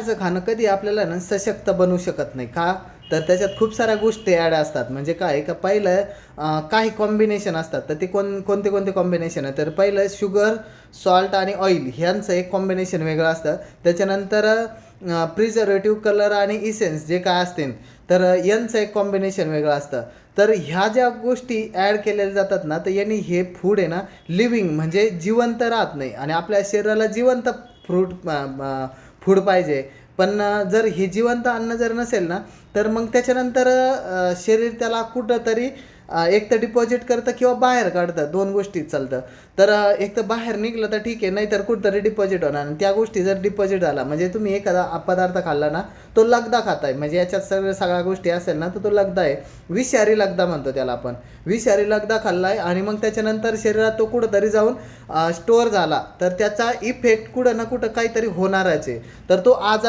बाहेरचं खाणं कधी आपल्याला ना सशक्त बनवू शकत नाही का, तर त्याच्यात खूप साऱ्या गोष्टी ॲड असतात. म्हणजे काय का पहिलं काही कॉम्बिनेशन असतात, तर ते कोणते कोणते कॉम्बिनेशन आहे, तर पहिलं शुगर, सॉल्ट आणि ऑइल ह्यांचं एक कॉम्बिनेशन वेगळं असतं. त्याच्यानंतर प्रिझर्वेटिव्ह, कलर आणि इसेन्स जे काय असतील, तर यांचं एक कॉम्बिनेशन वेगळं असतं. तर ह्या ज्या गोष्टी ॲड केलेल्या जातात ना, तर यांनी हे फूड आहे ना लिव्हिंग म्हणजे जिवंत राहत नाही. आणि आपल्या शरीराला जिवंत फूड पाहिजे. पण जर हे जिवंत अन्न जर नसेल ना, तर मग त्याच्यानंतर शरीर त्याला कुठंतरी एक तर डिपॉझिट करतं किंवा बाहेर काढतं, दोन गोष्टीत चालतं. तर एक तर बाहेर निघलं तर ठीक आहे, नाही तर कुठंतरी डिपॉझिट होणार. आणि त्या गोष्टी जर डिपॉझिट झाला म्हणजे तुम्ही एखादा पदार्थ खाल्ला ना, तो लगदा खाताय, म्हणजे याच्यात सगळ्या गोष्टी असेल ना, तर तो लगदा आहे. विषारी लगदा म्हणतो त्याला आपण. विषारी लगदा खाल्लाय आणि मग त्याच्यानंतर शरीरात तो कुठंतरी जाऊन स्टोअर झाला, तर त्याचा इफेक्ट कुठं ना कुठं काहीतरी होणारच आहे. तर तो आजार